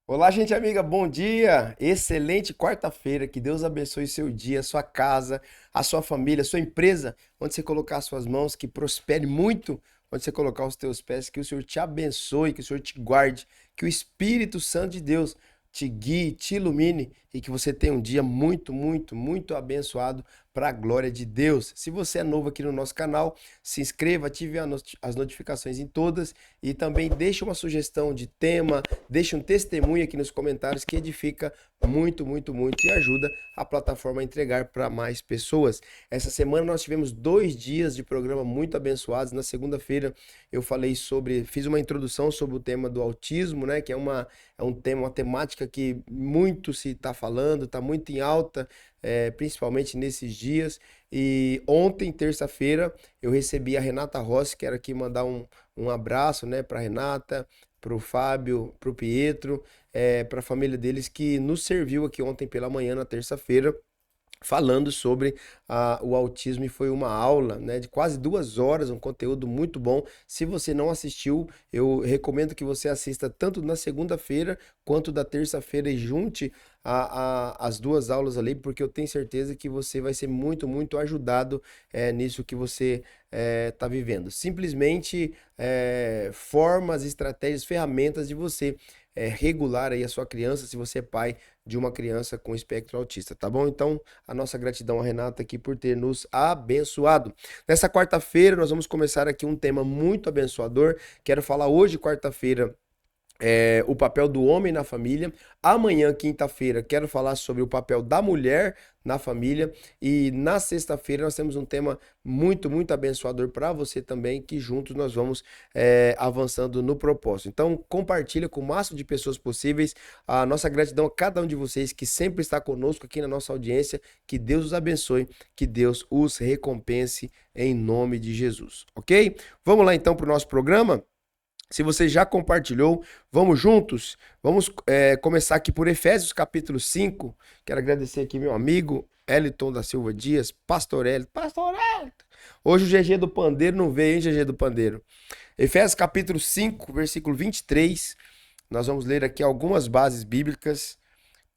Olá, gente amiga, bom dia! Excelente quarta-feira, que Deus abençoe seu dia, sua casa, a sua família, sua empresa, onde você colocar as suas mãos, que prospere muito, onde você colocar os teus pés, que o Senhor te abençoe, que o Senhor te guarde, que o Espírito Santo de Deus te guie, te ilumine e que você tenha um dia muito abençoado para a glória de Deus. Se você é novo aqui no nosso canal, se inscreva, ative as notificações em todas e também deixe uma sugestão de tema, deixe um testemunho aqui nos comentários que edifica muito e ajuda a plataforma a entregar para mais pessoas. Essa semana nós tivemos 2 dias de programa muito abençoados. Na segunda-feira eu fiz uma introdução sobre o tema do autismo, né, que é um tema, uma temática que muito se está falando, está muito em alta, principalmente nesses dias. E ontem, terça-feira, eu recebi a Renata Rossi, quero aqui mandar um abraço, né, para Renata, para o Fábio, para o Pietro, para a família deles que nos serviu aqui ontem pela manhã, na terça-feira, falando sobre o autismo, e foi uma aula, né, de quase 2 horas, um conteúdo muito bom. Se você não assistiu, eu recomendo que você assista tanto na segunda-feira quanto da terça-feira e junte as 2 aulas ali, porque eu tenho certeza que você vai ser muito ajudado nisso que você está vivendo. Simplesmente formas, estratégias, ferramentas de você regular aí a sua criança, se você é pai de uma criança com espectro autista, tá bom? Então, a nossa gratidão a Renata aqui por ter nos abençoado. Nessa quarta-feira, nós vamos começar aqui um tema muito abençoador. Quero falar hoje, quarta-feira, o papel do homem na família. Amanhã, quinta-feira, quero falar sobre o papel da mulher na família. E na sexta-feira nós temos um tema muito abençoador para você também, que juntos nós vamos avançando no propósito. Então, compartilha com o máximo de pessoas possíveis. A nossa gratidão a cada um de vocês que sempre está conosco aqui na nossa audiência. Que Deus os abençoe, que Deus os recompense em nome de Jesus, ok? Vamos lá então para o nosso programa? Se você já compartilhou, vamos juntos? Vamos começar aqui por Efésios capítulo 5. Quero agradecer aqui meu amigo Eliton da Silva Dias, Pastor Elton. Pastor Elton! Hoje o GG do Pandeiro não veio, hein, GG do Pandeiro? Efésios capítulo 5, versículo 23. Nós vamos ler aqui algumas bases bíblicas.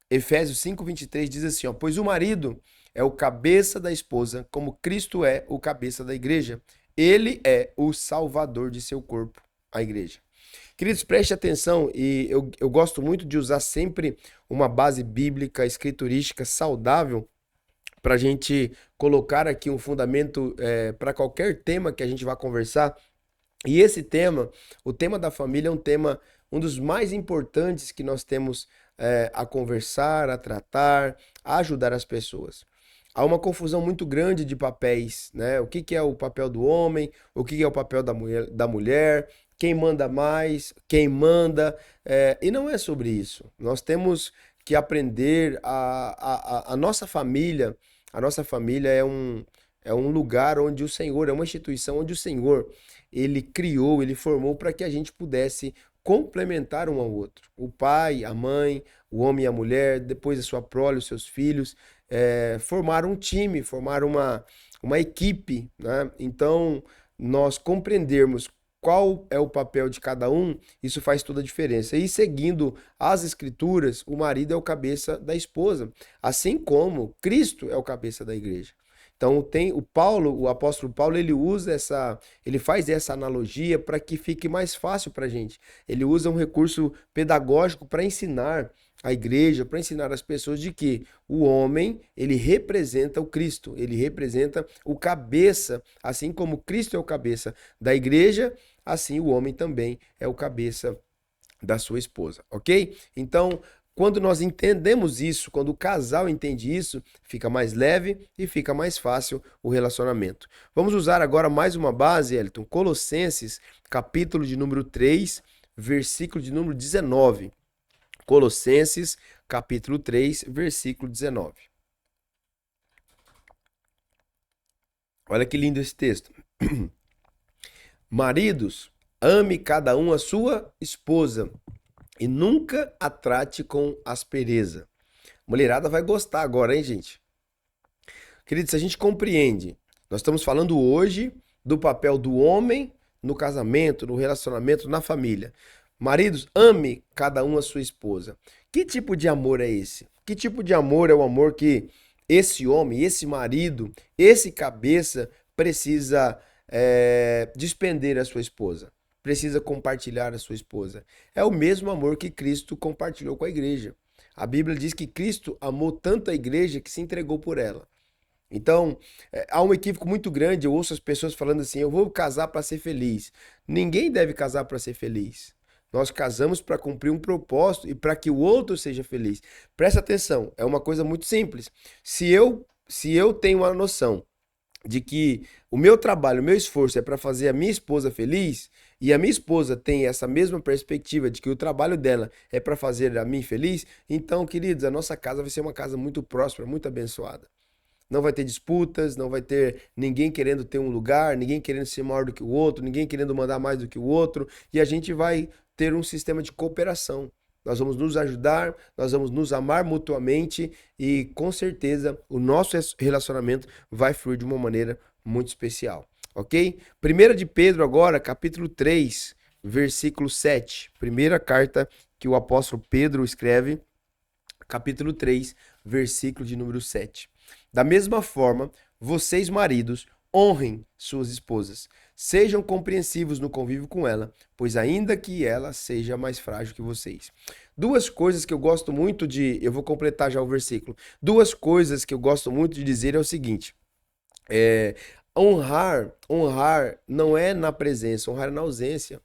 Efésios 5, 23 diz assim, ó: pois o marido é o cabeça da esposa, como Cristo é o cabeça da igreja. Ele é o salvador de seu corpo, a igreja. Queridos, preste atenção, e eu gosto muito de usar sempre uma base bíblica, escriturística saudável, para a gente colocar aqui um fundamento para qualquer tema que a gente vá conversar. E esse tema, o tema da família, é um dos mais importantes que nós temos a conversar, a tratar, a ajudar as pessoas. Há uma confusão muito grande de papéis, né? O que é o papel do homem, o que é o papel da mulher, quem manda mais, quem manda, e não é sobre isso. Nós temos que aprender a nossa família é um lugar onde o Senhor, é uma instituição onde o Senhor, ele criou, ele formou para que a gente pudesse complementar um ao outro. O pai, a mãe, o homem e a mulher, depois a sua prole, os seus filhos, formaram um time, formaram uma equipe, né? Então, nós compreendermos qual é o papel de cada um, isso faz toda a diferença. E seguindo as escrituras, o marido é o cabeça da esposa, assim como Cristo é o cabeça da igreja. Então tem o Paulo, o apóstolo Paulo, ele faz essa analogia para que fique mais fácil para a gente. Ele usa um recurso pedagógico para ensinar a igreja, para ensinar as pessoas de que o homem, ele representa o Cristo, ele representa o cabeça, assim como Cristo é o cabeça da igreja, assim o homem também é o cabeça da sua esposa, ok? Então, quando nós entendemos isso, quando o casal entende isso, fica mais leve e fica mais fácil o relacionamento. Vamos usar agora mais uma base, Elton, Colossenses, capítulo de número 3, versículo de número 19. Colossenses, capítulo 3, versículo 19. Olha que lindo esse texto. Maridos, ame cada um a sua esposa e nunca a trate com aspereza. Mulherada vai gostar agora, hein, gente? Queridos, se a gente compreende, nós estamos falando hoje do papel do homem no casamento, no relacionamento, na família. Maridos, ame cada um a sua esposa. Que tipo de amor é esse? Que tipo de amor é o amor que esse homem, esse marido, esse cabeça precisa despender a sua esposa? Precisa compartilhar a sua esposa. É o mesmo amor que Cristo compartilhou com a igreja. A Bíblia diz que Cristo amou tanto a igreja que se entregou por ela. Então, há um equívoco muito grande. Eu ouço as pessoas falando assim: eu vou casar para ser feliz. Ninguém deve casar para ser feliz. Nós casamos para cumprir um propósito e para que o outro seja feliz. Presta atenção, é uma coisa muito simples. Se eu tenho uma noção de que o meu trabalho, o meu esforço é para fazer a minha esposa feliz, e a minha esposa tem essa mesma perspectiva de que o trabalho dela é para fazer a mim feliz, então, queridos, a nossa casa vai ser uma casa muito próspera, muito abençoada. Não vai ter disputas, não vai ter ninguém querendo ter um lugar, ninguém querendo ser maior do que o outro, ninguém querendo mandar mais do que o outro, e a gente vai ter um sistema de cooperação. Nós vamos nos ajudar, nós vamos nos amar mutuamente e com certeza o nosso relacionamento vai fluir de uma maneira muito especial, ok? 1 de Pedro agora, capítulo 3, versículo 7. Primeira carta que o apóstolo Pedro escreve, capítulo 3, versículo de número 7. Da mesma forma, vocês maridos, honrem suas esposas. Sejam compreensivos no convívio com ela, pois ainda que ela seja mais frágil que vocês. Duas coisas que eu gosto muito de... Eu vou completar já o versículo. Duas coisas que eu gosto muito de dizer é o seguinte. Honrar não é na presença, honrar é na ausência.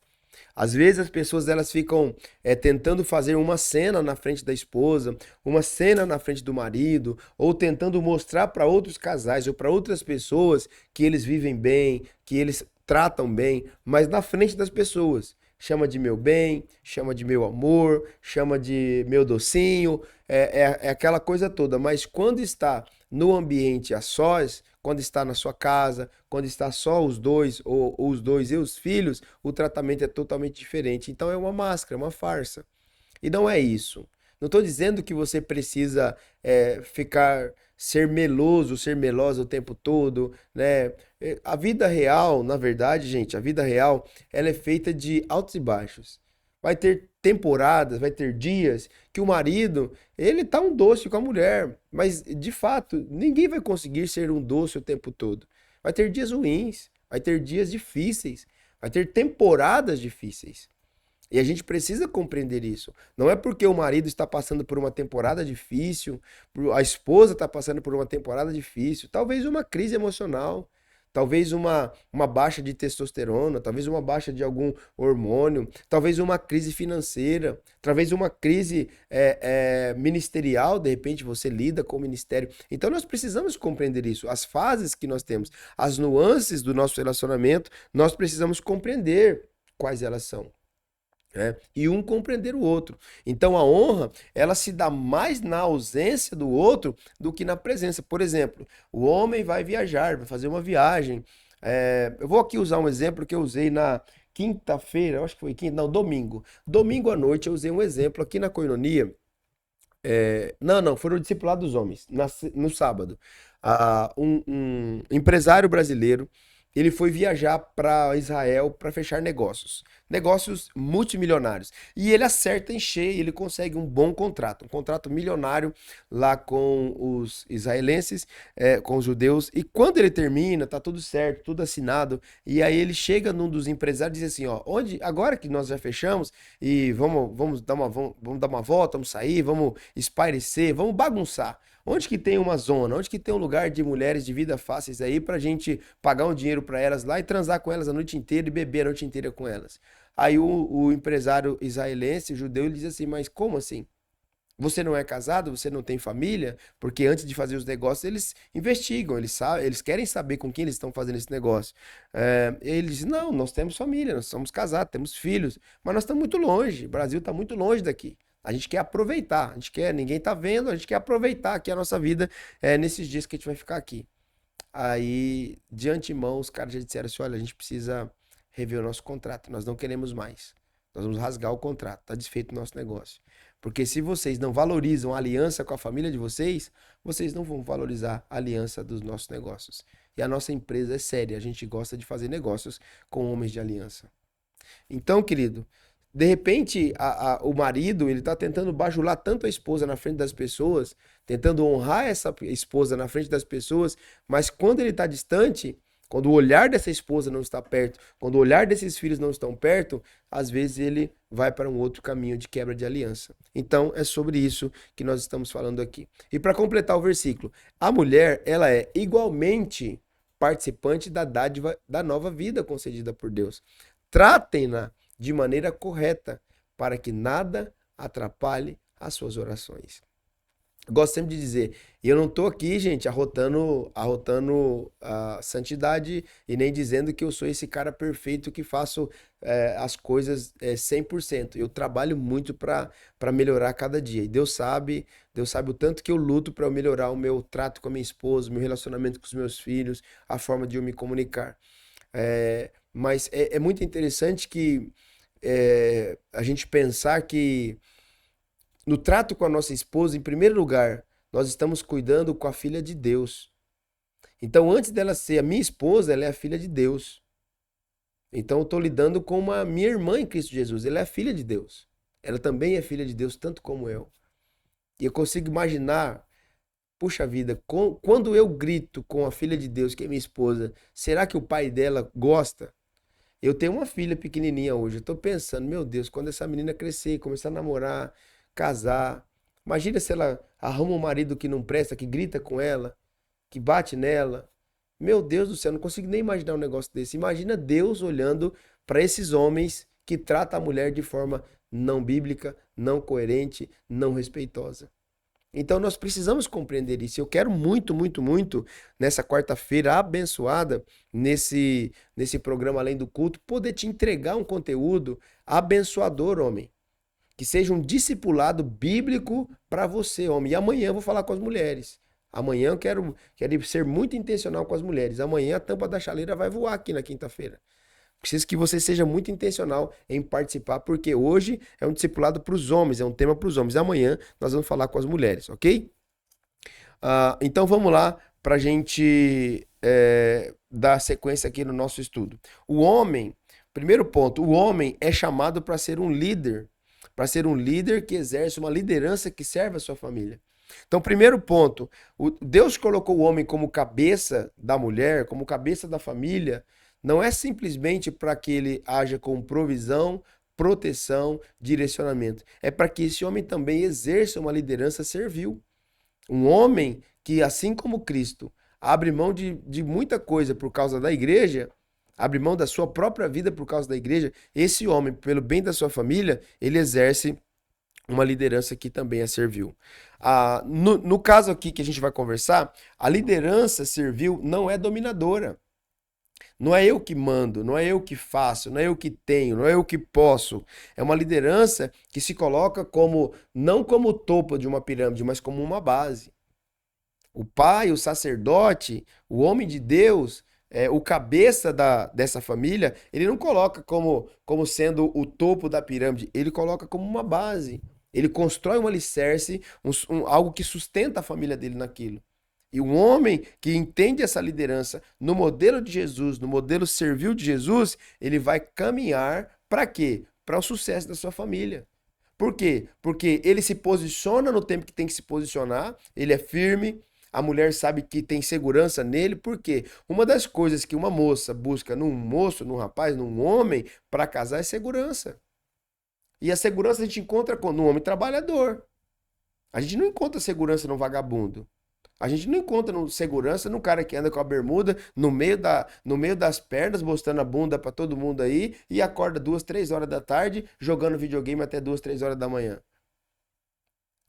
Às vezes as pessoas elas ficam tentando fazer uma cena na frente da esposa, uma cena na frente do marido, ou tentando mostrar para outros casais ou para outras pessoas que eles vivem bem, que eles tratam bem, mas na frente das pessoas. Chama de meu bem, chama de meu amor, chama de meu docinho, é aquela coisa toda. Mas quando está no ambiente a sós, quando está na sua casa, quando está só os dois, ou os dois e os filhos, o tratamento é totalmente diferente. Então é uma máscara, é uma farsa. E não é isso. Não estou dizendo que você precisa ser meloso, ser melosa o tempo todo, né? A vida real, na verdade, gente, a vida real, ela é feita de altos e baixos. Vai ter temporadas, vai ter dias que o marido, ele tá um doce com a mulher, mas de fato, ninguém vai conseguir ser um doce o tempo todo. Vai ter dias ruins, vai ter dias difíceis, vai ter temporadas difíceis. E a gente precisa compreender isso. Não é porque o marido está passando por uma temporada difícil, a esposa está passando por uma temporada difícil, talvez uma crise emocional, talvez uma baixa de testosterona, talvez uma baixa de algum hormônio, talvez uma crise financeira, talvez uma crise ministerial, de repente você lida com o ministério. Então nós precisamos compreender isso. As fases que nós temos, as nuances do nosso relacionamento, nós precisamos compreender quais elas são. né? E um compreender o outro. Então a honra, ela se dá mais na ausência do outro do que na presença. Por exemplo, o homem vai viajar, vai fazer uma viagem. Eu vou aqui usar um exemplo que eu usei na quinta-feira, eu acho que foi quinta, não, domingo. Domingo à noite eu usei um exemplo aqui na Coinonia. Não, foi no Discipulado dos Homens, no sábado. Um empresário brasileiro, ele foi viajar para Israel para fechar negócios multimilionários. E ele acerta em cheio, ele consegue um contrato milionário lá com os israelenses, com os judeus. E quando ele termina, tá tudo certo, tudo assinado. E aí ele chega num dos empresários e diz assim, ó, agora que nós já fechamos e vamos dar uma volta, vamos sair, vamos espairecer, vamos bagunçar. Onde que tem uma zona? Onde que tem um lugar de mulheres de vida fáceis aí pra gente pagar um dinheiro pra elas lá e transar com elas a noite inteira e beber a noite inteira com elas? Aí o empresário israelense, judeu, ele diz assim, mas como assim? Você não é casado? Você não tem família? Porque antes de fazer os negócios, eles investigam, eles querem saber com quem eles estão fazendo esse negócio. Ele diz, não, nós temos família, nós somos casados, temos filhos, mas nós estamos muito longe, o Brasil está muito longe daqui. A gente quer aproveitar, ninguém está vendo, a gente quer aproveitar aqui a nossa vida nesses dias que a gente vai ficar aqui. Aí, de antemão, os caras já disseram assim: olha, a gente precisa rever o nosso contrato, nós não queremos mais. Nós vamos rasgar o contrato, tá desfeito o nosso negócio. Porque se vocês não valorizam a aliança com a família de vocês, vocês não vão valorizar a aliança dos nossos negócios. E a nossa empresa é séria, a gente gosta de fazer negócios com homens de aliança. Então, querido, de repente o marido ele tá tentando bajular tanto a esposa na frente das pessoas, tentando honrar essa esposa na frente das pessoas, mas quando ele tá distante, quando o olhar dessa esposa não está perto, quando o olhar desses filhos não estão perto, às vezes ele vai para um outro caminho de quebra de aliança. Então é sobre isso que nós estamos falando aqui. E para completar o versículo, a mulher, ela é igualmente participante da dádiva da nova vida concedida por Deus. Tratem-na de maneira correta, para que nada atrapalhe as suas orações. Eu gosto sempre de dizer, e eu não estou aqui, gente, arrotando a santidade e nem dizendo que eu sou esse cara perfeito que faço as coisas 100%. Eu trabalho muito para melhorar cada dia. E Deus sabe o tanto que eu luto para melhorar o meu trato com a minha esposa, o meu relacionamento com os meus filhos, a forma de eu me comunicar. Mas é muito interessante que a gente pensar que no trato com a nossa esposa, em primeiro lugar, nós estamos cuidando com a filha de Deus. Então, antes dela ser a minha esposa, ela é a filha de Deus. Então, eu estou lidando com uma minha irmã em Cristo Jesus. Ela é a filha de Deus. Ela também é filha de Deus, tanto como eu. E eu consigo imaginar, puxa vida, quando eu grito com a filha de Deus, que é minha esposa, será que o pai dela gosta? Eu tenho uma filha pequenininha hoje. Eu tô pensando, meu Deus, quando essa menina crescer, começar a namorar, casar, imagina se ela arruma um marido que não presta, que grita com ela, que bate nela. Meu Deus do céu, eu não consigo nem imaginar um negócio desse. Imagina Deus olhando para esses homens que tratam a mulher de forma não bíblica, não coerente, não respeitosa. Então nós precisamos compreender isso. Eu quero muito, muito, muito, nessa quarta-feira abençoada, nesse programa Além do Culto, poder te entregar um conteúdo abençoador, homem. Que seja um discipulado bíblico para você, homem. E amanhã eu vou falar com as mulheres. Amanhã eu quero ser muito intencional com as mulheres. Amanhã a tampa da chaleira vai voar aqui na quinta-feira. Preciso que você seja muito intencional em participar, porque hoje é um discipulado para os homens, é um tema para os homens. Amanhã nós vamos falar com as mulheres, ok? Então vamos lá para a gente dar sequência aqui no nosso estudo. O homem, primeiro ponto, o homem é chamado para ser um líder que exerce uma liderança que serve a sua família. Então, primeiro ponto, Deus colocou o homem como cabeça da mulher, como cabeça da família, não é simplesmente para que ele haja com provisão, proteção, direcionamento. É para que esse homem também exerça uma liderança servil. Um homem que, assim como Cristo, abre mão de muita coisa por causa da igreja, abre mão da sua própria vida por causa da igreja, esse homem, pelo bem da sua família, ele exerce uma liderança que também é servil. No caso aqui que a gente vai conversar, a liderança servil não é dominadora. Não é eu que mando, não é eu que faço, não é eu que tenho, não é eu que posso. É uma liderança que se coloca como, não como o topo de uma pirâmide, mas como uma base. O pai, o sacerdote, o homem de Deus, o cabeça dessa família, ele não coloca como sendo o topo da pirâmide, ele coloca como uma base. Ele constrói um alicerce, algo que sustenta a família dele naquilo. E um homem que entende essa liderança no modelo de Jesus, no modelo servil de Jesus, ele vai caminhar para quê? Para o sucesso da sua família. Por quê? Porque ele se posiciona no tempo que tem que se posicionar, ele é firme, a mulher sabe que tem segurança nele, porque uma das coisas que uma moça busca num moço, num rapaz, num homem, para casar é segurança. E a segurança a gente encontra no homem trabalhador. A gente não encontra segurança no vagabundo. A gente não encontra segurança no cara que anda com a bermuda no meio das pernas, mostrando a bunda para todo mundo aí e acorda 2, 3 horas da tarde jogando videogame até 2, 3 horas da manhã.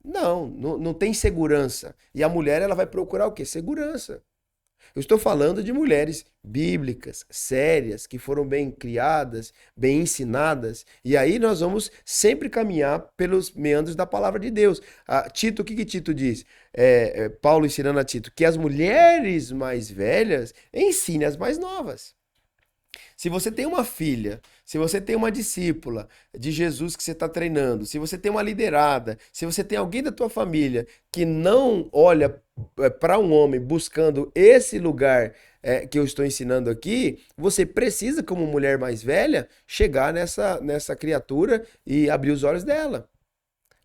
Não tem segurança. E a mulher, ela vai procurar o quê? Segurança. Eu estou falando de mulheres bíblicas, sérias, que foram bem criadas, bem ensinadas. E aí nós vamos sempre caminhar pelos meandros da palavra de Deus. Tito, o que Tito diz? Paulo ensinando a Tito que as mulheres mais velhas ensinem as mais novas. Se você tem uma filha, se você tem uma discípula de Jesus que você está treinando, se você tem uma liderada, se você tem alguém da tua família que não olha para um homem buscando esse lugar que eu estou ensinando aqui, você precisa, como mulher mais velha, chegar nessa criatura e abrir os olhos dela.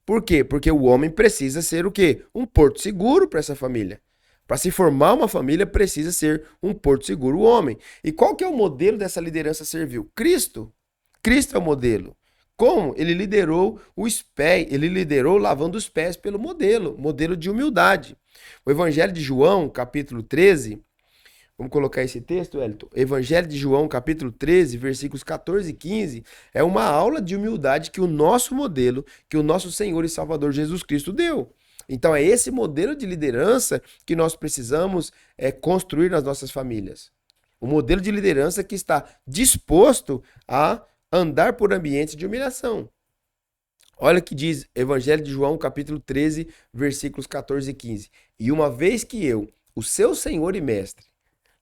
Por quê? Porque o homem precisa ser o quê? Um porto seguro para essa família. Para se formar uma família, precisa ser um porto seguro o homem. E qual que é o modelo dessa liderança servil? Cristo. Cristo é o modelo. Como? Ele liderou os pés, ele liderou lavando os pés pelo modelo de humildade. O Evangelho de João, capítulo 13, vamos colocar esse texto, Elton? Evangelho de João, capítulo 13, versículos 14 e 15, é uma aula de humildade que o nosso modelo, que o nosso Senhor e Salvador Jesus Cristo deu. Então é esse modelo de liderança que nós precisamos construir nas nossas famílias. O modelo de liderança que está disposto a andar por ambientes de humilhação. Olha o que diz Evangelho de João, capítulo 13, versículos 14 e 15. E uma vez que eu, o seu Senhor e Mestre,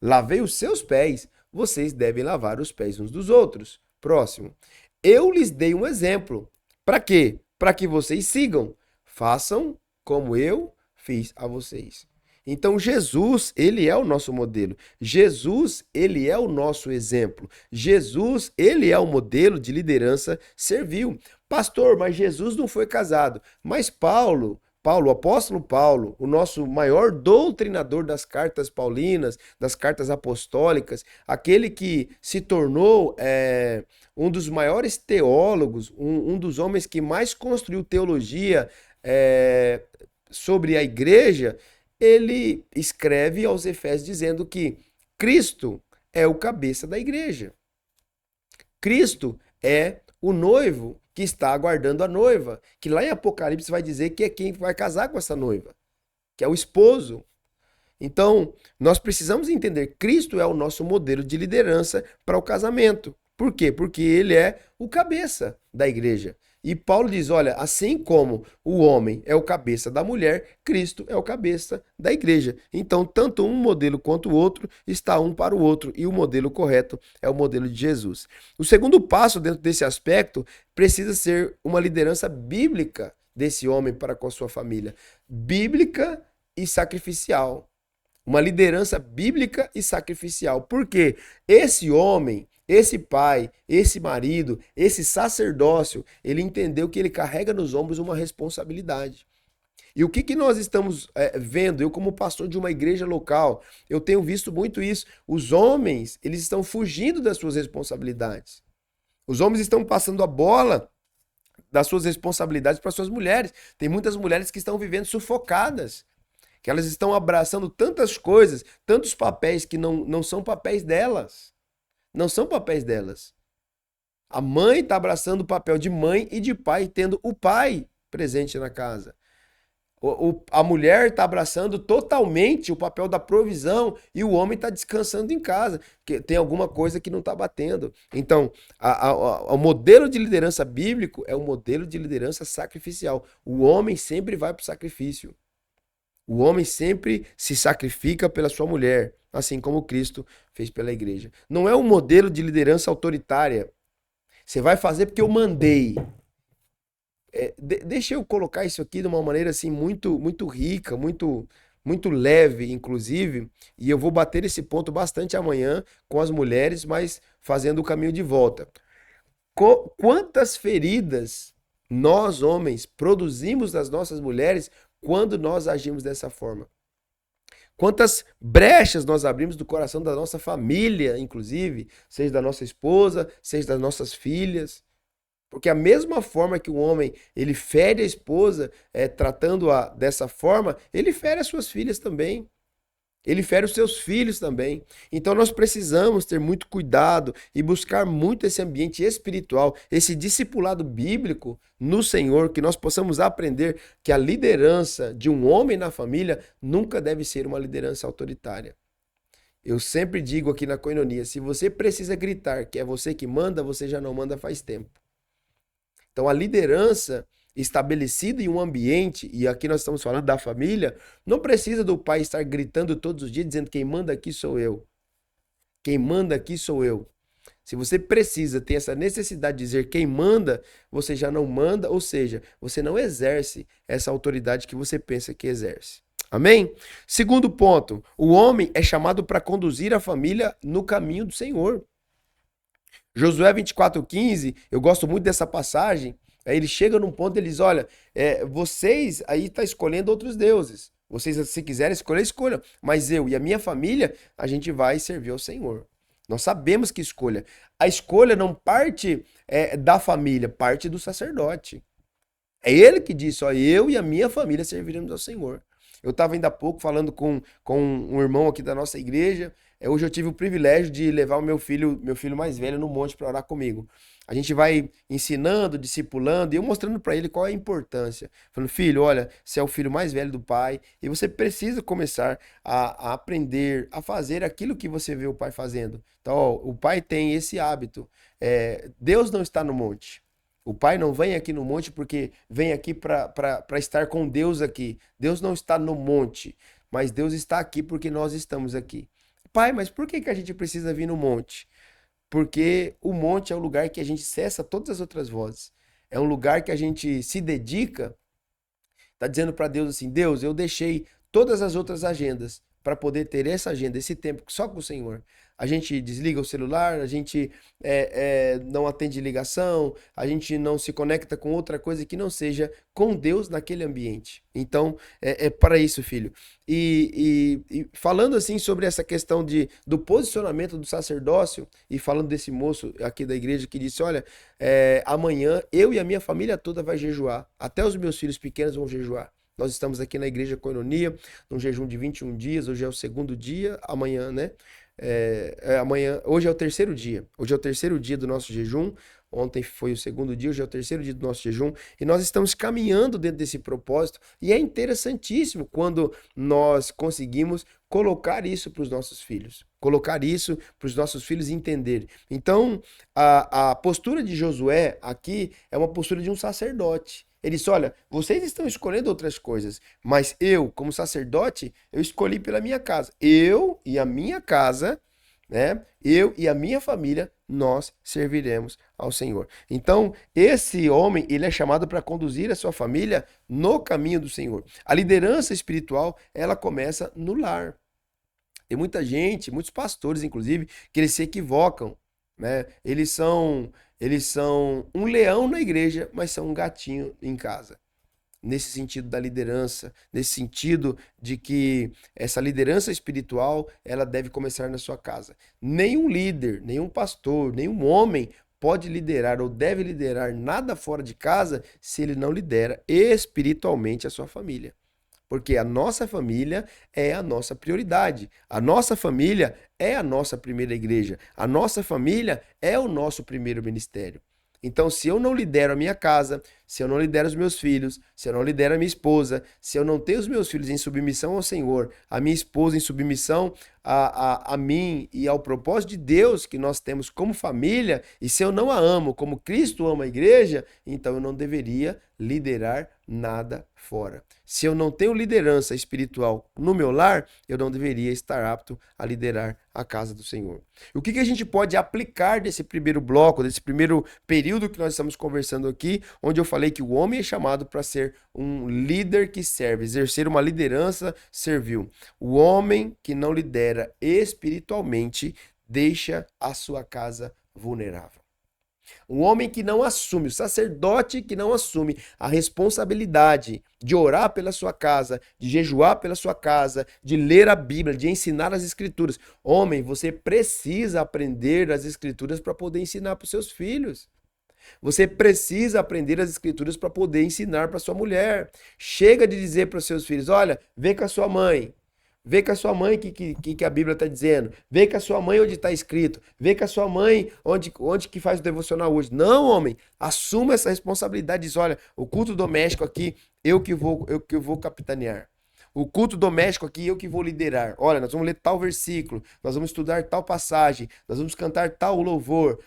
lavei os seus pés, vocês devem lavar os pés uns dos outros. Próximo. Eu lhes dei um exemplo. Para quê? Para que vocês sigam. Façam como eu fiz a vocês. Então Jesus, ele é o nosso modelo. Jesus, ele é o nosso exemplo. Jesus, ele é o modelo de liderança servil. Pastor, mas Jesus não foi casado. Mas Paulo, o apóstolo Paulo, o nosso maior doutrinador das cartas paulinas, das cartas apostólicas, aquele que se tornou um dos maiores teólogos, um dos homens que mais construiu teologia sobre a igreja, ele escreve aos Efésios dizendo que Cristo é o cabeça da igreja. Cristo é o noivo que está aguardando a noiva, que lá em Apocalipse vai dizer que é quem vai casar com essa noiva, que é o esposo. Então, nós precisamos entender, Cristo é o nosso modelo de liderança para o casamento. Por quê? Porque ele é o cabeça da igreja. E Paulo diz, olha, assim como o homem é o cabeça da mulher, Cristo é o cabeça da igreja. Então, tanto um modelo quanto o outro está um para o outro, e o modelo correto é o modelo de Jesus. O segundo passo dentro desse aspecto precisa ser uma liderança bíblica desse homem para com a sua família. Bíblica e sacrificial. Uma liderança bíblica e sacrificial. Porque esse homem, esse pai, esse marido, esse sacerdócio, ele entendeu que ele carrega nos ombros uma responsabilidade. E o que nós estamos vendo? Eu, como pastor de uma igreja local, eu tenho visto muito isso. Os homens, eles estão fugindo das suas responsabilidades. Os homens estão passando a bola das suas responsabilidades para suas mulheres. Tem muitas mulheres que estão vivendo sufocadas, que elas estão abraçando tantas coisas, tantos papéis que não são papéis delas. Não são papéis delas. A mãe está abraçando o papel de mãe e de pai, tendo o pai presente na casa. A mulher está abraçando totalmente o papel da provisão e o homem está descansando em casa, que tem alguma coisa que não está batendo. Então, o modelo de liderança bíblico é um modelo de liderança sacrificial. O homem sempre vai para o sacrifício. O homem sempre se sacrifica pela sua mulher, assim como Cristo fez pela igreja. Não é um modelo de liderança autoritária. Você vai fazer porque eu mandei. Deixa eu colocar isso aqui de uma maneira assim muito rica, muito leve, inclusive, e eu vou bater esse ponto bastante amanhã com as mulheres, mas fazendo o caminho de volta. Quantas feridas nós, homens, produzimos nas nossas mulheres quando nós agimos dessa forma? Quantas brechas nós abrimos do coração da nossa família, inclusive, seja da nossa esposa, seja das nossas filhas. Porque a mesma forma que o homem ele fere a esposa, tratando-a dessa forma, ele fere as suas filhas também. Ele fere os seus filhos também. Então nós precisamos ter muito cuidado e buscar muito esse ambiente espiritual, esse discipulado bíblico no Senhor, que nós possamos aprender que a liderança de um homem na família nunca deve ser uma liderança autoritária. Eu sempre digo aqui na Koinonia, se você precisa gritar que é você que manda, você já não manda faz tempo. Então, a liderança estabelecida em um ambiente, e aqui nós estamos falando da família, não precisa do pai estar gritando todos os dias dizendo quem manda aqui sou eu. Quem manda aqui sou eu. Se você precisa ter essa necessidade de dizer quem manda, você já não manda, ou seja, você não exerce essa autoridade que você pensa que exerce. Amém? Segundo ponto, o homem é chamado para conduzir a família no caminho do Senhor. Josué 24:15, eu gosto muito dessa passagem. Aí ele chega num ponto e ele diz: olha, vocês aí estão escolhendo outros deuses. Vocês, se quiserem escolher, escolham. Mas eu e a minha família, a gente vai servir ao Senhor. Nós sabemos que escolha. A escolha não parte da família, parte do sacerdote. É ele que disse: ó, eu e a minha família serviremos ao Senhor. Eu estava ainda há pouco falando com um irmão aqui da nossa igreja. Hoje eu tive o privilégio de levar o meu filho mais velho no monte para orar comigo. A gente vai ensinando, discipulando e eu mostrando para ele qual é a importância. Falando: filho, olha, você é o filho mais velho do pai e você precisa começar a aprender, a fazer aquilo que você vê o pai fazendo. Então, ó, o pai tem esse hábito. Deus não está no monte. O pai não vem aqui no monte porque vem aqui para estar com Deus aqui. Deus não está no monte, mas Deus está aqui porque nós estamos aqui. Pai, mas por que a gente precisa vir no monte? Porque o monte é o lugar que a gente cessa todas as outras vozes. É um lugar que a gente se dedica, tá dizendo para Deus assim: Deus, eu deixei todas as outras agendas para poder ter essa agenda, esse tempo só com o Senhor. A gente desliga o celular, a gente não atende ligação, a gente não se conecta com outra coisa que não seja com Deus naquele ambiente. Então, é para isso, filho. E falando assim sobre essa questão do posicionamento do sacerdócio, e falando desse moço aqui da igreja que disse: olha, amanhã eu e a minha família toda vai jejuar, até os meus filhos pequenos vão jejuar. Nós estamos aqui na igreja Koinonia, num jejum de 21 dias, hoje é o segundo dia, amanhã, né? Amanhã, hoje é o terceiro dia. Hoje é o terceiro dia do nosso jejum. Ontem foi o segundo dia, hoje é o terceiro dia do nosso jejum. E nós estamos caminhando dentro desse propósito. E é interessantíssimo quando nós conseguimos colocar isso para os nossos filhos. Colocar isso para os nossos filhos entenderem. Então, a postura de Josué aqui é uma postura de um sacerdote. Ele disse: olha, vocês estão escolhendo outras coisas, mas eu, como sacerdote, eu escolhi pela minha casa. Eu e a minha casa, né? Eu e a minha família, nós serviremos ao Senhor. Então, esse homem, ele é chamado para conduzir a sua família no caminho do Senhor. A liderança espiritual, ela começa no lar. Tem muita gente, muitos pastores, inclusive, que eles se equivocam, né? Eles são um leão na igreja, mas são um gatinho em casa. Nesse sentido da liderança, nesse sentido de que essa liderança espiritual, ela deve começar na sua casa. Nenhum líder, nenhum pastor, nenhum homem pode liderar ou deve liderar nada fora de casa se ele não lidera espiritualmente a sua família. Porque a nossa família é a nossa prioridade. A nossa família é a nossa primeira igreja. A nossa família é o nosso primeiro ministério. Então, se eu não lidero a minha casa, se eu não lidero os meus filhos, se eu não lidero a minha esposa, se eu não tenho os meus filhos em submissão ao Senhor, a minha esposa em submissão a mim e ao propósito de Deus que nós temos como família, e se eu não a amo como Cristo ama a igreja, então eu não deveria liderar nada fora. Se eu não tenho liderança espiritual no meu lar, eu não deveria estar apto a liderar a casa do Senhor. O que a gente pode aplicar desse primeiro bloco, desse primeiro período que nós estamos conversando aqui, onde eu falei que o homem é chamado para ser um líder que serve, exercer uma liderança servil. O homem que não lidera espiritualmente deixa a sua casa vulnerável. Um homem que não assume, o sacerdote que não assume a responsabilidade de orar pela sua casa, de jejuar pela sua casa, de ler a Bíblia, de ensinar as Escrituras. Homem, você precisa aprender as Escrituras para poder ensinar para os seus filhos. Você precisa aprender as Escrituras para poder ensinar para sua mulher. Chega de dizer para os seus filhos: olha, vê com a sua mãe. Vê com a sua mãe que a Bíblia está dizendo. Vê com a sua mãe onde está escrito. Vê com a sua mãe onde que faz o devocional hoje. Não, homem. Assuma essa responsabilidade. Diz: olha, o culto doméstico aqui, eu que vou capitanear. O culto doméstico aqui, eu que vou liderar. Olha, nós vamos ler tal versículo, nós vamos estudar tal passagem, nós vamos cantar tal louvor,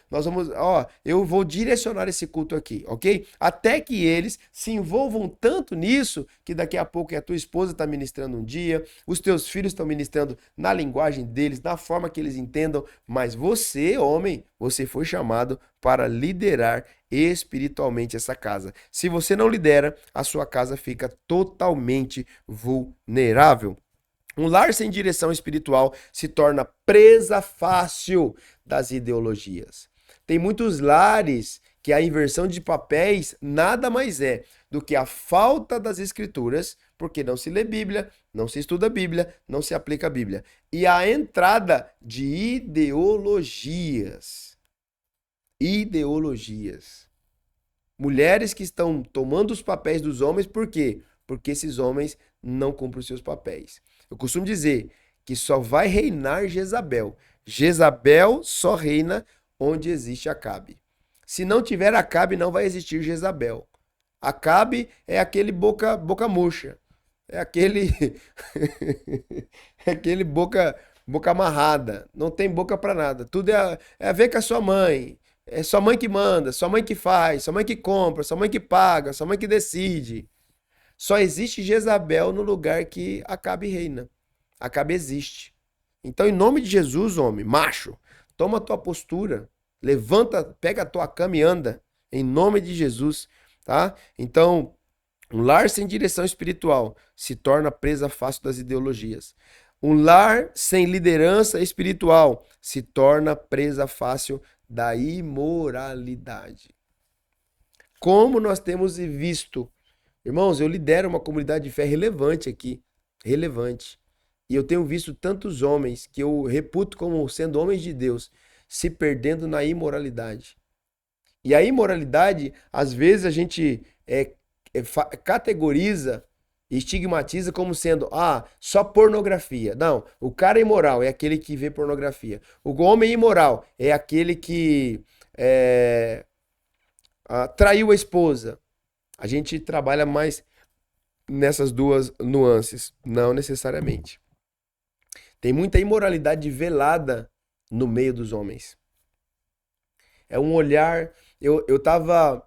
eu vou direcionar esse culto aqui, ok? Até que eles se envolvam tanto nisso, que daqui a pouco a tua esposa está ministrando um dia, os teus filhos estão ministrando na linguagem deles, na forma que eles entendam, mas você, homem, você foi chamado para liderar espiritualmente essa casa. Se você não lidera, a sua casa fica totalmente vulnerável. Um lar sem direção espiritual se torna presa fácil das ideologias. Tem muitos lares que a inversão de papéis nada mais é do que a falta das escrituras, porque não se lê Bíblia, não se estuda Bíblia, não se aplica a Bíblia. E a entrada de ideologias. Mulheres que estão tomando os papéis dos homens, por quê? Porque esses homens não cumprem os seus papéis. Eu costumo dizer que só vai reinar Jezabel. Jezabel só reina onde existe Acabe. Se não tiver Acabe, não vai existir Jezabel. Acabe é aquele boca murcha. É aquele aquele boca amarrada. Não tem boca para nada. Tudo é a ver com a sua mãe. É sua mãe que manda, sua mãe que faz, sua mãe que compra, sua mãe que paga, sua mãe que decide. Só existe Jezabel no lugar que Acabe reina. Acabe existe. Então, em nome de Jesus, homem, macho, toma a tua postura, levanta, pega a tua cama e anda. Em nome de Jesus, tá? Então, um lar sem direção espiritual se torna presa fácil das ideologias. Um lar sem liderança espiritual se torna presa fácil da imoralidade. Como nós temos visto, irmãos, eu lidero uma comunidade de fé relevante aqui, relevante. E eu tenho visto tantos homens que eu reputo como sendo homens de Deus, se perdendo na imoralidade. E a imoralidade, às vezes a gente categoriza e estigmatiza como sendo, só pornografia. Não, o cara imoral é aquele que vê pornografia. O homem imoral é aquele que traiu a esposa. A gente trabalha mais nessas duas nuances, não necessariamente. Tem muita imoralidade velada no meio dos homens. É um olhar. Eu tava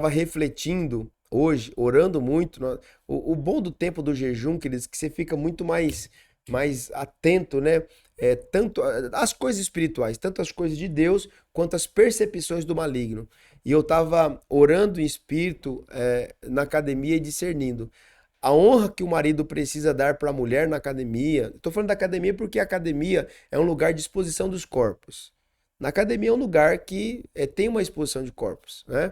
refletindo hoje, orando muito. O bom do tempo do jejum, queridos, que você fica muito mais atento, né? Tanto as coisas espirituais, tanto as coisas de Deus, quanto as percepções do maligno. E eu estava orando em espírito na academia e discernindo. A honra que o marido precisa dar para a mulher na academia. Estou falando da academia porque a academia é um lugar de exposição dos corpos. Na academia é um lugar que tem uma exposição de corpos, né?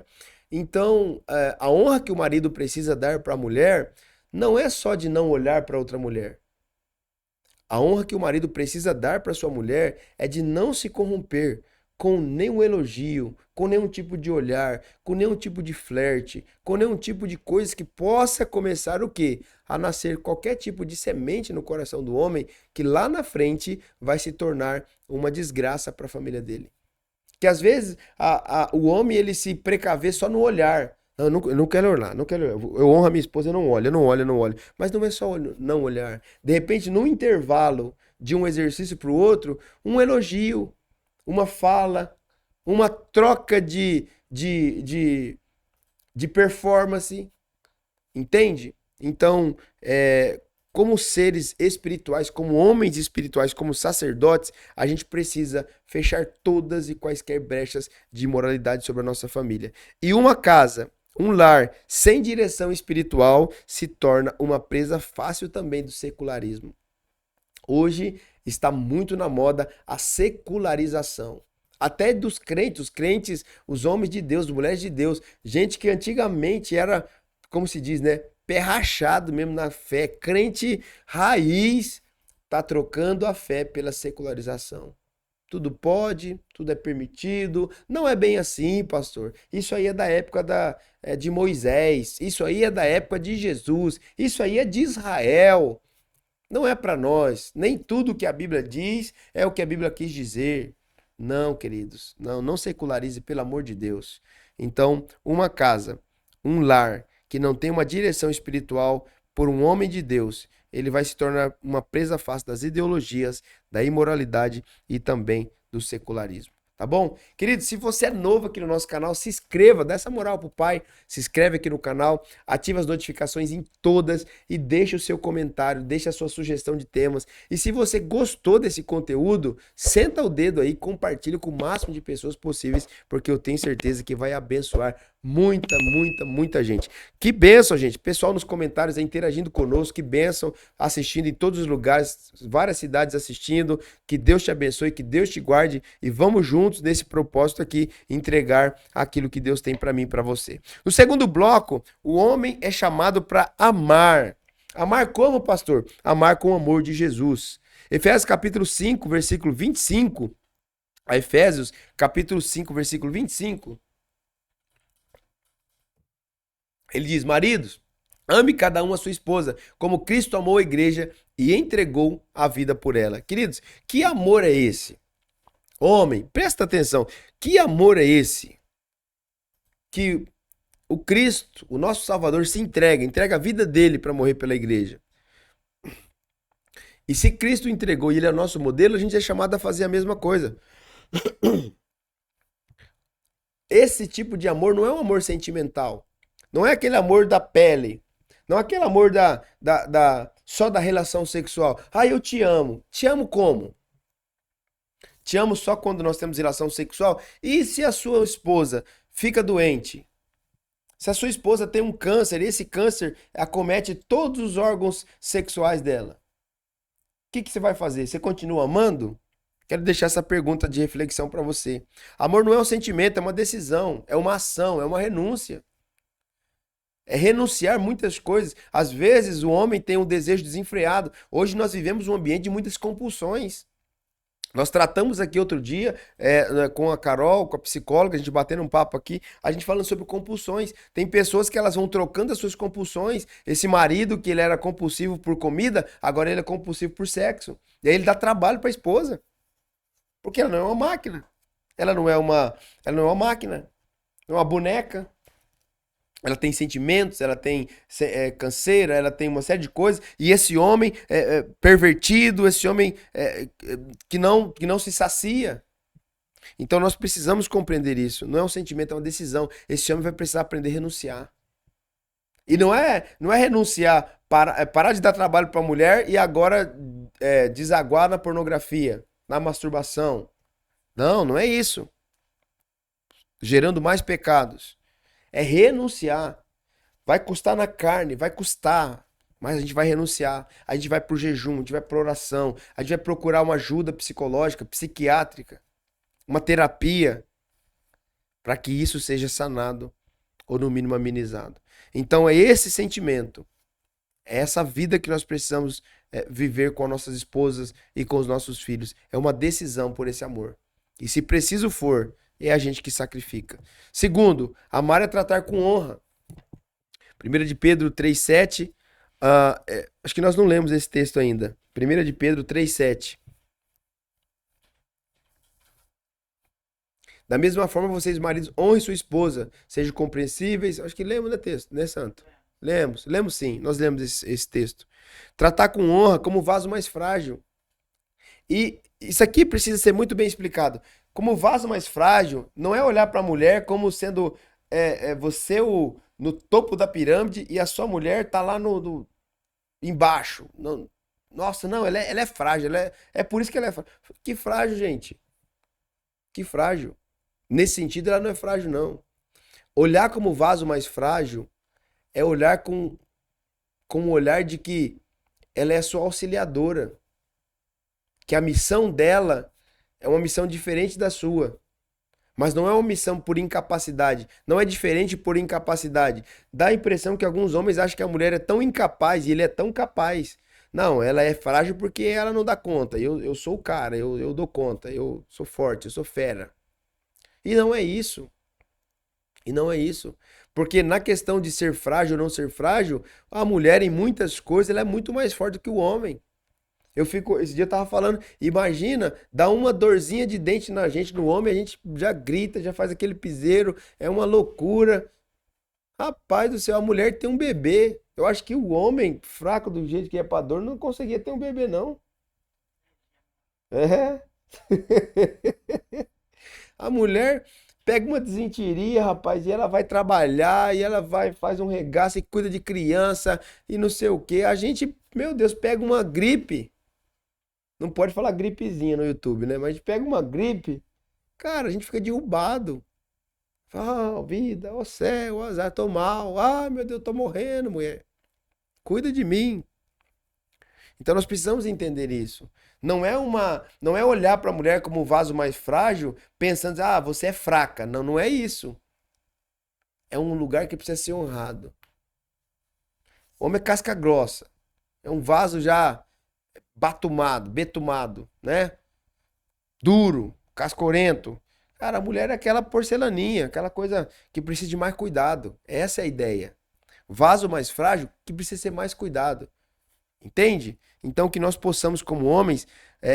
Então, a honra que o marido precisa dar para a mulher não é só de não olhar para outra mulher. A honra que o marido precisa dar para sua mulher é de não se corromper com nenhum elogio, com nenhum tipo de olhar, com nenhum tipo de flerte, com nenhum tipo de coisa que possa começar o quê? A nascer qualquer tipo de semente no coração do homem que lá na frente vai se tornar uma desgraça para a família dele. Que às vezes o homem ele se precaver só no olhar. Não, eu não quero olhar, não quero olhar. Eu honro a minha esposa, eu não olho, eu não olho, eu não olho. Mas não é só não olhar. De repente, no intervalo de um exercício para o outro, um elogio, uma fala, uma troca de performance, entende? Então, como seres espirituais, como homens espirituais, como sacerdotes, a gente precisa fechar todas e quaisquer brechas de imoralidade sobre a nossa família. E uma casa, um lar sem direção espiritual se torna uma presa fácil também do secularismo. Hoje está muito na moda a secularização. Até dos crentes, os homens de Deus, as mulheres de Deus, gente que antigamente era, como se diz, né, pé rachado mesmo na fé, crente raiz, tá trocando a fé pela secularização. Tudo pode, tudo é permitido. Não é bem assim, pastor. Isso aí é da época de Moisés. Isso aí é da época de Jesus. Isso aí é de Israel. Não é para nós. Nem tudo que a Bíblia diz é o que a Bíblia quis dizer. Não, queridos. Não, não secularize, pelo amor de Deus. Então, uma casa, um lar que não tem uma direção espiritual por um homem de Deus, ele vai se tornar uma presa fácil das ideologias, da imoralidade e também do secularismo. Tá bom? Querido, se você é novo aqui no nosso canal, se inscreva, dá essa moral pro pai, se inscreve aqui no canal, ativa as notificações em todas e deixa o seu comentário, deixa a sua sugestão de temas. E se você gostou desse conteúdo, senta o dedo aí, compartilha com o máximo de pessoas possíveis, porque eu tenho certeza que vai abençoar muita gente. Que bênção, gente. Pessoal nos comentários aí interagindo conosco, que bênção, assistindo em todos os lugares, várias cidades assistindo. Que Deus te abençoe, que Deus te guarde e vamos juntos nesse propósito aqui, entregar aquilo que Deus tem para mim e para você. No segundo bloco, o homem é chamado para amar. Amar como, pastor? Amar com o amor de Jesus. Efésios capítulo 5, versículo 25. A Efésios capítulo 5, versículo 25. Ele diz: maridos, ame cada um a sua esposa, como Cristo amou a igreja e entregou a vida por ela. Queridos, que amor é esse? Homem, presta atenção. Que amor é esse? Que o Cristo, o nosso Salvador, se entrega a vida dele para morrer pela igreja. E se Cristo entregou e ele é o nosso modelo, a gente é chamado a fazer a mesma coisa. Esse tipo de amor não é um amor sentimental. Não é aquele amor da pele. Não é aquele amor só da relação sexual. Ah, eu te amo. Te amo como? Te amo só quando nós temos relação sexual? E se a sua esposa fica doente? Se a sua esposa tem um câncer e esse câncer acomete todos os órgãos sexuais dela, o que você vai fazer? Você continua amando? Quero deixar essa pergunta de reflexão para você. Amor não é um sentimento, é uma decisão, é uma ação, é uma renúncia. É renunciar muitas coisas. Às vezes o homem tem um desejo desenfreado. Hoje nós vivemos um ambiente de muitas compulsões. Nós tratamos aqui outro dia né, com a Carol, com a psicóloga, a gente batendo um papo aqui, a gente falando sobre compulsões. Tem pessoas que elas vão trocando as suas compulsões. Esse marido que ele era compulsivo por comida, agora ele é compulsivo por sexo. E aí ele dá trabalho para a esposa, porque ela não é uma máquina. Ela não é uma máquina, não é uma boneca. Ela tem sentimentos, ela tem canseira, ela tem uma série de coisas. E esse homem pervertido, esse homem que não se sacia. Então nós precisamos compreender isso. Não é um sentimento, é uma decisão. Esse homem vai precisar aprender a renunciar. E não é renunciar, parar de dar trabalho para a mulher e agora desaguar na pornografia, na masturbação. Não, não é isso. Gerando mais pecados. É renunciar. Vai custar na carne, vai custar. Mas a gente vai renunciar. A gente vai pro jejum, a gente vai pra oração. A gente vai procurar uma ajuda psicológica, psiquiátrica, uma terapia, para que isso seja sanado ou no mínimo amenizado. Então é esse sentimento, é essa vida que nós precisamos viver com as nossas esposas e com os nossos filhos. É uma decisão por esse amor. E se preciso for, é a gente que sacrifica. Segundo, amar é tratar com honra. 1 de Pedro 3,7. Acho que nós não lemos esse texto ainda. 1 de Pedro 3,7. Da mesma forma, vocês, maridos, honrem sua esposa, sejam compreensíveis. Acho que lemos, né, texto, né, Santo? Lemos sim, nós lemos esse texto. Tratar com honra como vaso mais frágil. E isso aqui precisa ser muito bem explicado. Como vaso mais frágil, não é olhar para a mulher como sendo você no topo da pirâmide e a sua mulher tá lá embaixo. Não, nossa, não, ela é frágil. É por isso que ela é frágil. Que frágil, gente. Que frágil. Nesse sentido, ela não é frágil, não. Olhar como vaso mais frágil é olhar com o olhar de que ela é a sua auxiliadora. Que a missão dela é uma missão diferente da sua. Mas não é uma missão por incapacidade. Não é diferente por incapacidade. Dá a impressão que alguns homens acham que a mulher é tão incapaz e ele é tão capaz. Não, ela é frágil porque ela não dá conta. Eu sou o cara, eu dou conta, eu sou forte, eu sou fera. E não é isso. E não é isso. Porque na questão de ser frágil ou não ser frágil, a mulher em muitas coisas ela é muito mais forte do que o homem. Esse dia eu tava falando, imagina, dá uma dorzinha de dente na gente, no homem, a gente já grita, já faz aquele piseiro, é uma loucura. Rapaz do céu, a mulher tem um bebê. Eu acho que o homem, fraco do jeito que é pra dor, não conseguia ter um bebê, não. É. A mulher pega uma desinteria, rapaz, e ela vai trabalhar, e ela vai, faz um regaço e cuida de criança e não sei o quê. A gente, meu Deus, pega uma gripe. Não pode falar gripezinha no YouTube, né? Mas a gente pega uma gripe, cara, a gente fica derrubado. Fala, vida, ó céu, ó azar, tô mal. Ah, meu Deus, tô morrendo, mulher. Cuida de mim. Então nós precisamos entender isso. Não é olhar para a mulher como um vaso mais frágil, pensando, ah, você é fraca. Não, não é isso. É um lugar que precisa ser honrado. O homem é casca grossa. É um vaso já betumado, né? Duro, cascorento. Cara, a mulher é aquela porcelaninha, aquela coisa que precisa de mais cuidado. Essa é a ideia. Vaso mais frágil que precisa ser mais cuidado. Entende? Então que nós possamos, como homens,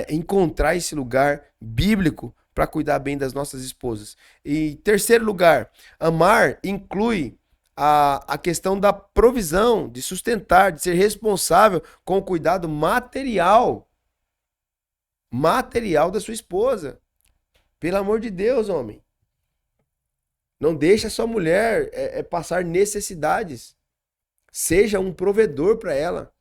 encontrar esse lugar bíblico para cuidar bem das nossas esposas. E terceiro lugar, amar inclui a questão da provisão, de sustentar, de ser responsável com o cuidado material da sua esposa. Pelo amor de Deus, homem. Não deixe a sua mulher passar necessidades. Seja um provedor para ela.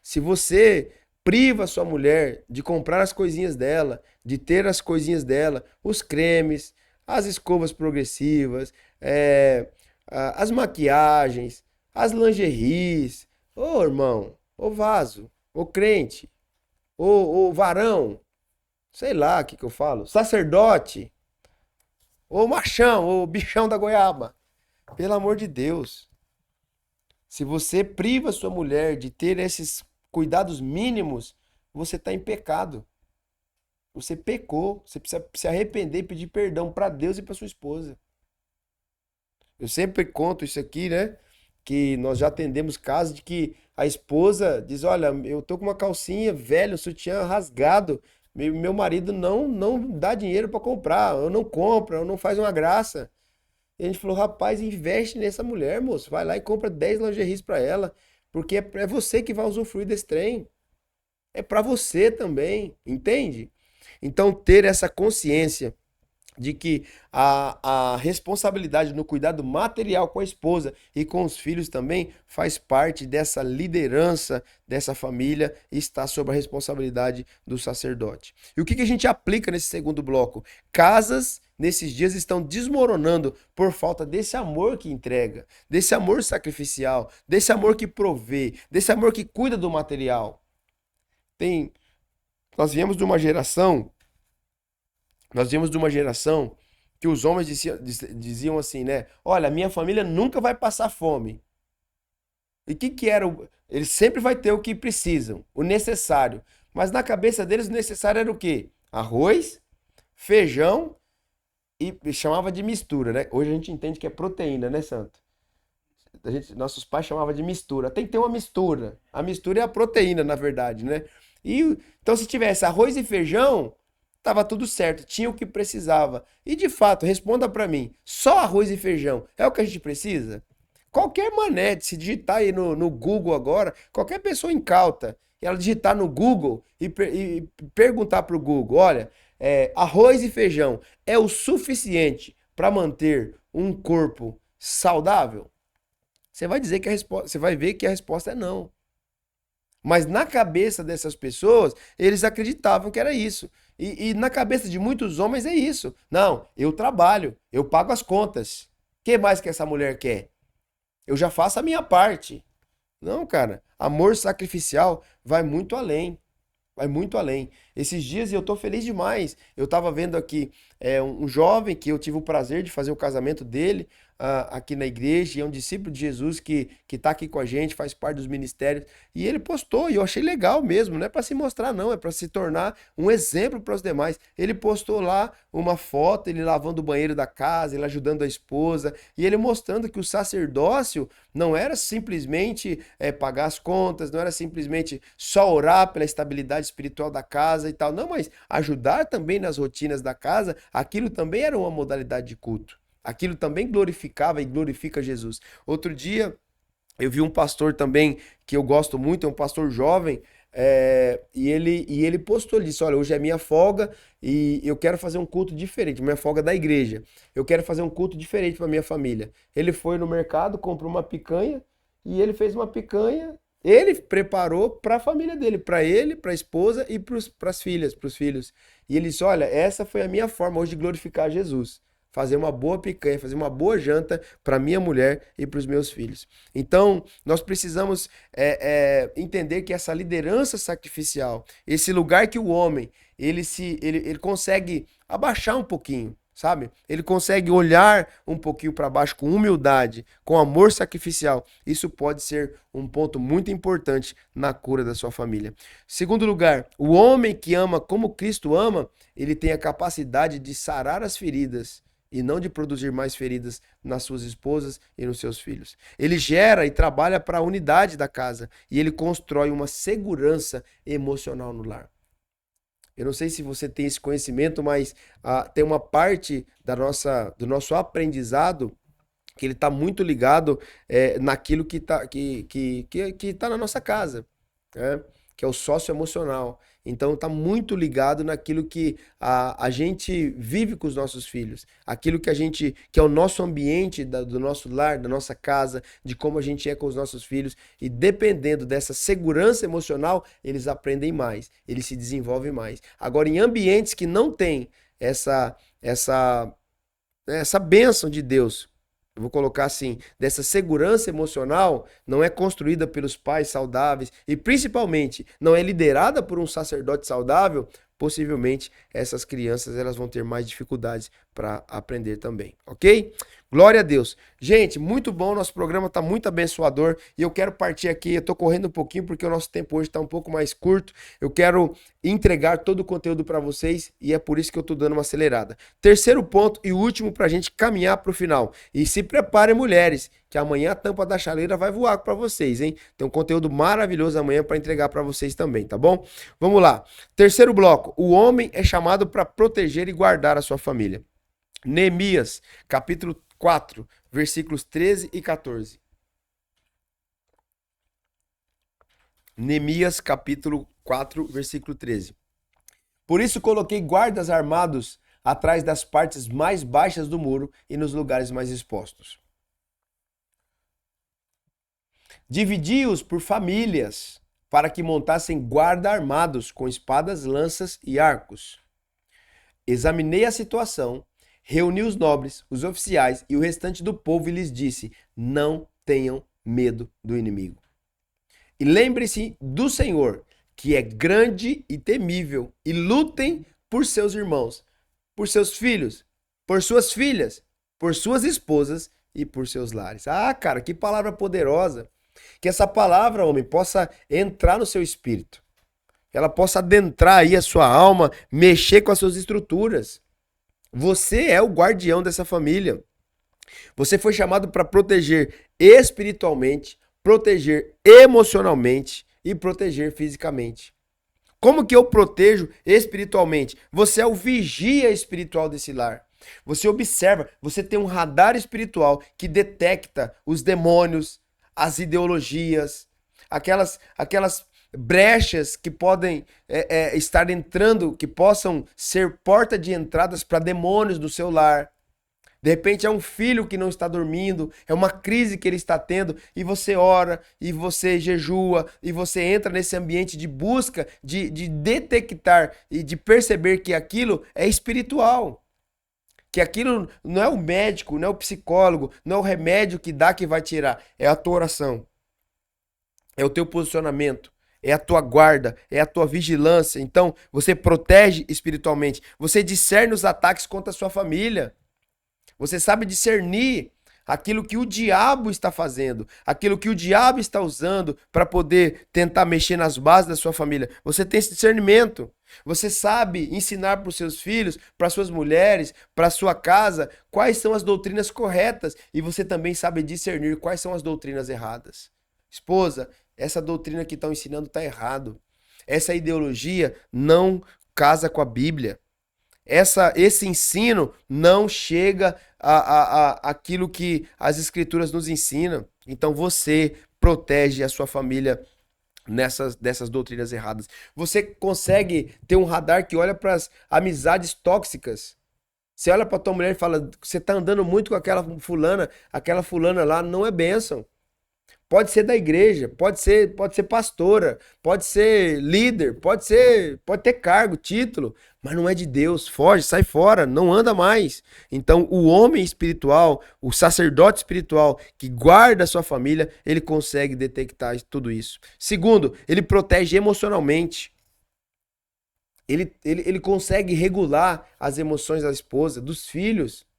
Se você priva a sua mulher de comprar as coisinhas dela, de ter as coisinhas dela, os cremes, as escovas progressivas, as maquiagens, as lingeries, ô irmão, ô vaso, ô crente, ô varão, sei lá o que que eu falo, sacerdote, ô machão, ô bichão da goiaba. Pelo amor de Deus. Se você priva sua mulher de ter esses cuidados mínimos, você está em pecado. Você pecou. Você precisa se arrepender e pedir perdão para Deus e para sua esposa. Eu sempre conto isso aqui, né? Que nós já atendemos casos de que a esposa diz: Olha, eu tô com uma calcinha velha, um sutiã rasgado. Meu marido não dá dinheiro para comprar. Eu não compro, eu não faz uma graça. E a gente falou, rapaz, investe nessa mulher, moço. Vai lá e compra 10 lingeries pra ela. Porque é você que vai usufruir desse trem. É pra você também, entende? Então, ter essa consciência de que a responsabilidade no cuidado material com a esposa e com os filhos também faz parte dessa liderança dessa família e está sob a responsabilidade do sacerdote. E o que que a gente aplica nesse segundo bloco? Casas nesses dias estão desmoronando por falta desse amor que entrega, desse amor sacrificial, desse amor que provê, desse amor que cuida do material. Tem, nós viemos de uma geração Nós vimos de uma geração que os homens diziam assim, né? Olha, minha família nunca vai passar fome. E o que que era? Eles sempre vai ter o que precisam, o necessário. Mas na cabeça deles o necessário era o quê? Arroz, feijão e chamava de mistura, né? Hoje a gente entende que é proteína, né, Santo? Nossos pais chamavam de mistura. Tem que ter uma mistura. A mistura é a proteína, na verdade, né? E então se tivesse arroz e feijão, Tava tudo certo, tinha o que precisava. E de fato, responda para mim, só arroz e feijão é o que a gente precisa? Qualquer mané, se digitar aí no Google agora, qualquer pessoa incauta, ela digitar no Google e perguntar para o Google, olha, arroz e feijão é o suficiente para manter um corpo saudável? Você vai dizer que a resposta, você vai ver que a resposta é não. Mas na cabeça dessas pessoas, eles acreditavam que era isso. E na cabeça de muitos homens é isso. Não, eu trabalho, eu pago as contas. O que mais que essa mulher quer? Eu já faço a minha parte. Não, cara, amor sacrificial vai muito além. Vai muito além. Esses dias eu tô feliz demais. Eu tava vendo aqui um jovem que eu tive o prazer de fazer o casamento dele aqui na igreja, e é um discípulo de Jesus que tá aqui com a gente, faz parte dos ministérios. E ele postou, e eu achei legal mesmo. Não é para se mostrar, não, é para se tornar um exemplo para os demais. Ele postou lá uma foto, ele lavando o banheiro da casa, ele ajudando a esposa, e ele mostrando que o sacerdócio não era simplesmente pagar as contas, não era simplesmente só orar pela estabilidade espiritual da casa e tal, não, mas ajudar também nas rotinas da casa, aquilo também era uma modalidade de culto. Aquilo também glorificava e glorifica Jesus. Outro dia, eu vi um pastor também que eu gosto muito, é um pastor jovem, e ele postou, ele disse, olha, hoje é minha folga e eu quero fazer um culto diferente, minha folga da igreja. Eu quero fazer um culto diferente para minha família. Ele foi no mercado, comprou uma picanha e ele fez uma picanha, ele preparou para a família dele, para ele, para a esposa e para as filhas, para os filhos. E ele disse, olha, essa foi a minha forma hoje de glorificar Jesus. Fazer uma boa picanha, fazer uma boa janta para minha mulher e para os meus filhos. Então, nós precisamos entender que essa liderança sacrificial, esse lugar que o homem ele consegue abaixar um pouquinho, sabe? Ele consegue olhar um pouquinho para baixo com humildade, com amor sacrificial. Isso pode ser um ponto muito importante na cura da sua família. Segundo lugar, o homem que ama como Cristo ama, ele tem a capacidade de sarar as feridas e não de produzir mais feridas nas suas esposas e nos seus filhos. Ele gera e trabalha para a unidade da casa e ele constrói uma segurança emocional no lar. Eu não sei se você tem esse conhecimento, mas tem uma parte do nosso aprendizado que ele está muito ligado naquilo que está que tá na nossa casa, né? Que é o socioemocional. Então está muito ligado naquilo que a gente vive com os nossos filhos, aquilo que é o nosso ambiente do nosso lar, da nossa casa, de como a gente é com os nossos filhos. E dependendo dessa segurança emocional, eles aprendem mais, eles se desenvolvem mais. Agora, em ambientes que não tem essa bênção de Deus, eu vou colocar assim, dessa segurança emocional, não é construída pelos pais saudáveis e principalmente não é liderada por um sacerdote saudável, possivelmente essas crianças elas vão ter mais dificuldades para aprender também, ok? Glória a Deus. Gente, muito bom, nosso programa está muito abençoador e eu quero partir aqui, eu estou correndo um pouquinho porque o nosso tempo hoje está um pouco mais curto, eu quero entregar todo o conteúdo para vocês e é por isso que eu estou dando uma acelerada. Terceiro ponto e último para a gente caminhar para o final. E se preparem, mulheres, que amanhã a tampa da chaleira vai voar para vocês, hein? Tem um conteúdo maravilhoso amanhã para entregar para vocês também, tá bom? Vamos lá. Terceiro bloco, o homem é chamado para proteger e guardar a sua família. Neemias, capítulo 4, versículos 13 e 14. Neemias, capítulo 4, versículo 13. Por isso coloquei guardas armados atrás das partes mais baixas do muro e nos lugares mais expostos. Dividi-os por famílias, para que montassem guarda armados com espadas, lanças e arcos. Examinei a situação, reuni os nobres, os oficiais e o restante do povo e lhes disse: não tenham medo do inimigo. E lembre-se do Senhor, que é grande e temível, e lutem por seus irmãos, por seus filhos, por suas filhas, por suas esposas e por seus lares. Ah, cara, que palavra poderosa. Que essa palavra, homem, possa entrar no seu espírito. Ela possa adentrar aí a sua alma, mexer com as suas estruturas. Você é o guardião dessa família. Você foi chamado para proteger espiritualmente, proteger emocionalmente e proteger fisicamente. Como que eu protejo espiritualmente? Você é o vigia espiritual desse lar. Você observa, você tem um radar espiritual que detecta os demônios, as ideologias, aquelas brechas que podem estar entrando, que possam ser porta de entradas para demônios do seu lar. De repente é um filho que não está dormindo, é uma crise que ele está tendo, e você ora, e você jejua, e você entra nesse ambiente de busca, de detectar e de perceber que aquilo é espiritual. Que aquilo não é o médico, não é o psicólogo, não é o remédio que dá que vai tirar, é a tua oração, é o teu posicionamento, é a tua guarda, é a tua vigilância. Então, você protege espiritualmente, você discerne os ataques contra a sua família. Você sabe discernir aquilo que o diabo está fazendo, aquilo que o diabo está usando para poder tentar mexer nas bases da sua família. Você tem esse discernimento. Você sabe ensinar para os seus filhos, para suas mulheres, para a sua casa, quais são as doutrinas corretas, e você também sabe discernir quais são as doutrinas erradas. Esposa, essa doutrina que estão ensinando está errado. Essa ideologia não casa com a Bíblia. Esse ensino não chega aquilo que as escrituras nos ensinam. Então você protege a sua família dessas doutrinas erradas. Você consegue ter um radar que olha para as amizades tóxicas. Você olha para tua mulher e fala, você tá andando muito com aquela fulana lá não é bênção. Pode ser da igreja, pode ser pastora, pode ser líder, pode ter cargo, título, mas não é de Deus. Foge, sai fora, não anda mais. Então, o homem espiritual, o sacerdote espiritual que guarda a sua família, ele consegue detectar tudo isso. Segundo, ele protege emocionalmente. Ele consegue regular as emoções da esposa, dos filhos.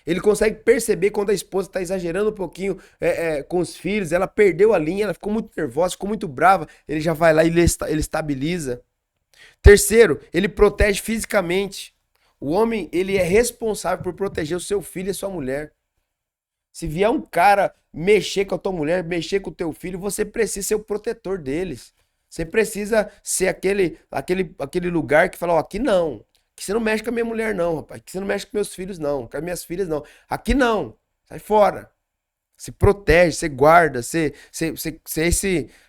Ele consegue perceber quando a esposa está exagerando um pouquinho com os filhos, ela perdeu a linha, ela ficou muito nervosa, ficou muito brava, ele já vai lá e ele estabiliza. Terceiro, ele protege fisicamente. O homem, ele é responsável por proteger o seu filho e a sua mulher. Se vier um cara mexer com a tua mulher, mexer com o teu filho, você precisa ser o protetor deles. Você precisa ser aquele lugar que fala, ó, aqui não. Que você não mexe com a minha mulher, não, rapaz. Que você não mexe com meus filhos, não. Com as minhas filhas, não. Aqui não. Sai fora. Se protege, você guarda, você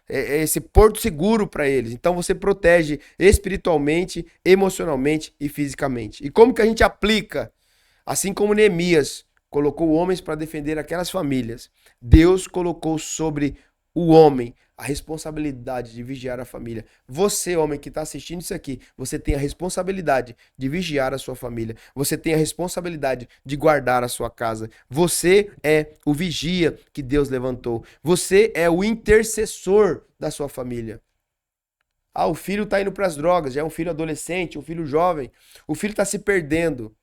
é esse porto seguro para eles. Então você protege espiritualmente, emocionalmente e fisicamente. E como que a gente aplica? Assim como Neemias colocou homens para defender aquelas famílias, Deus colocou sobre o homem a responsabilidade de vigiar a família. Você, homem que está assistindo isso aqui, você tem a responsabilidade de vigiar a sua família. Você tem a responsabilidade de guardar a sua casa. Você é o vigia que Deus levantou. Você é o intercessor da sua família. Ah, o filho está indo para as drogas, já é um filho adolescente, um filho jovem. O filho está se perdendo.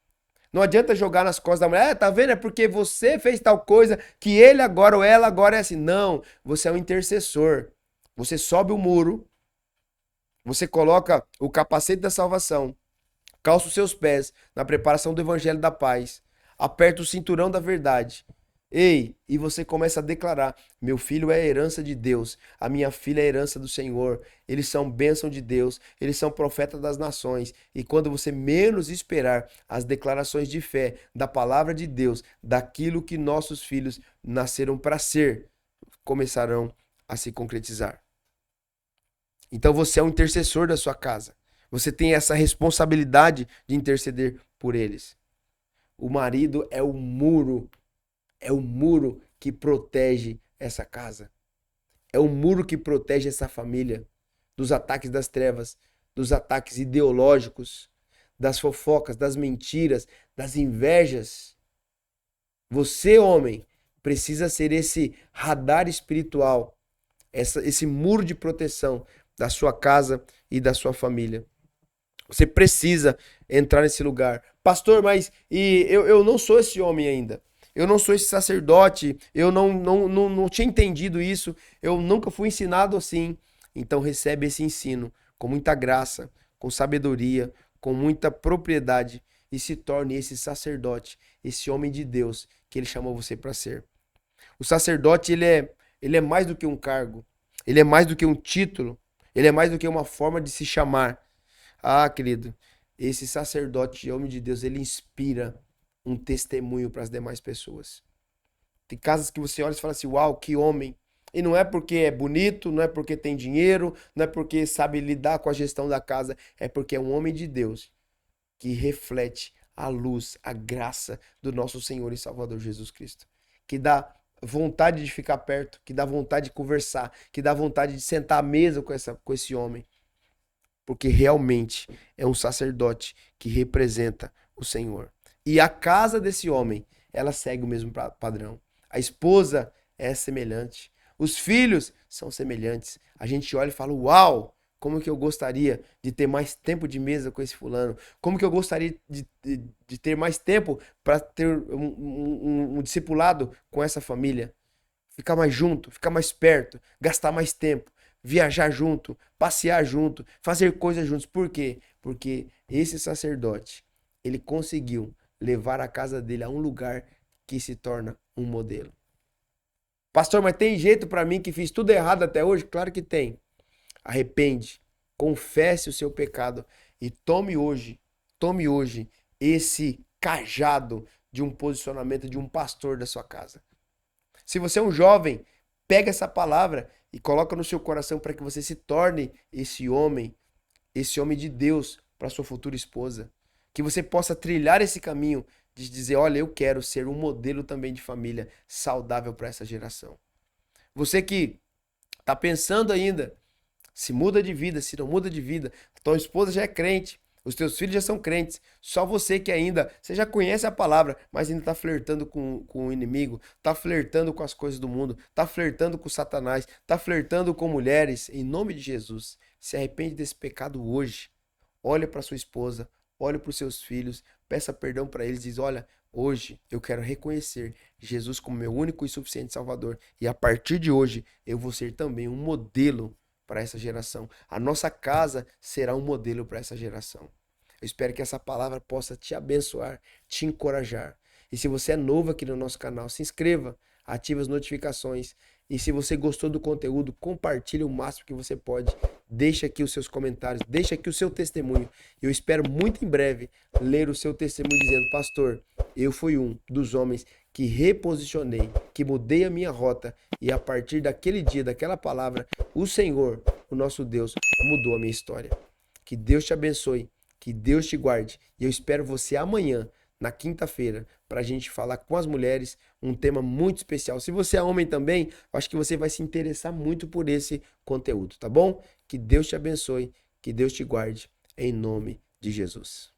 Não adianta jogar nas costas da mulher, tá vendo? É porque você fez tal coisa que ele agora ou ela agora é assim. Não, você é um intercessor. Você sobe o muro, você coloca o capacete da salvação, calça os seus pés na preparação do evangelho da paz, aperta o cinturão da verdade. Ei, e você começa a declarar: meu filho é a herança de Deus, a minha filha é a herança do Senhor, eles são bênção de Deus, eles são profetas das nações. E quando você menos esperar, as declarações de fé da palavra de Deus, daquilo que nossos filhos nasceram para ser, começarão a se concretizar. Então você é um intercessor da sua casa. Você tem essa responsabilidade de interceder por eles. O marido é o muro que protege essa casa. É o muro que protege essa família dos ataques das trevas, dos ataques ideológicos, das fofocas, das mentiras, das invejas. Você, homem, precisa ser esse radar espiritual, esse muro de proteção da sua casa e da sua família. Você precisa entrar nesse lugar. Pastor, mas eu não sou esse homem ainda. Eu não sou esse sacerdote, eu não tinha entendido isso, eu nunca fui ensinado assim. Então recebe esse ensino com muita graça, com sabedoria, com muita propriedade e se torne esse sacerdote, esse homem de Deus que ele chamou você para ser. O sacerdote, ele é mais do que um cargo, ele é mais do que um título, Ele é mais do que uma forma de se chamar. Ah, querido, esse sacerdote, homem de Deus, ele inspira um testemunho para as demais pessoas. Tem casas que você olha e fala assim, uau, que homem. E não é porque é bonito, não é porque tem dinheiro, não é porque sabe lidar com a gestão da casa, é porque é um homem de Deus que reflete a luz, a graça do nosso Senhor e Salvador Jesus Cristo. Que dá vontade de ficar perto, que dá vontade de conversar, que dá vontade de sentar à mesa com esse homem. Porque realmente é um sacerdote que representa o Senhor. E a casa desse homem, ela segue o mesmo padrão. A esposa é semelhante. Os filhos são semelhantes. A gente olha e fala: uau, como que eu gostaria de ter mais tempo de mesa com esse fulano? Como que eu gostaria de ter mais tempo para ter um discipulado com essa família? Ficar mais junto, ficar mais perto, gastar mais tempo, viajar junto, passear junto, fazer coisas juntos. Por quê? Porque esse sacerdote, ele conseguiu levar a casa dele a um lugar que se torna um modelo. Pastor, mas tem jeito para mim que fiz tudo errado até hoje? Claro que tem. Arrepende, confesse o seu pecado e tome hoje esse cajado de um posicionamento de um pastor da sua casa. Se você é um jovem, pega essa palavra e coloca no seu coração para que você se torne esse homem de Deus para sua futura esposa. Que você possa trilhar esse caminho de dizer, olha, eu quero ser um modelo também de família saudável para essa geração. Você que está pensando ainda, se muda de vida, se não muda de vida, tua esposa já é crente, os teus filhos já são crentes, só você que ainda, você já conhece a palavra, mas ainda está flertando com o inimigo, está flertando com as coisas do mundo, está flertando com Satanás, está flertando com mulheres, em nome de Jesus, se arrepende desse pecado hoje, olha para sua esposa, olha para os seus filhos, peça perdão para eles, diz, olha, hoje eu quero reconhecer Jesus como meu único e suficiente Salvador, e a partir de hoje eu vou ser também um modelo para essa geração. A nossa casa será um modelo para essa geração. Eu espero que essa palavra possa te abençoar, te encorajar. E se você é novo aqui no nosso canal, se inscreva, ative as notificações. E se você gostou do conteúdo, compartilhe o máximo que você pode. Deixe aqui os seus comentários, deixe aqui o seu testemunho. Eu espero muito em breve ler o seu testemunho dizendo, pastor, eu fui um dos homens que reposicionei, que mudei a minha rota e a partir daquele dia, daquela palavra, o Senhor, o nosso Deus, mudou a minha história. Que Deus te abençoe, que Deus te guarde e eu espero você amanhã, na quinta-feira, para a gente falar com as mulheres um tema muito especial. Se você é homem também, acho que você vai se interessar muito por esse conteúdo, tá bom? Que Deus te abençoe, que Deus te guarde, em nome de Jesus.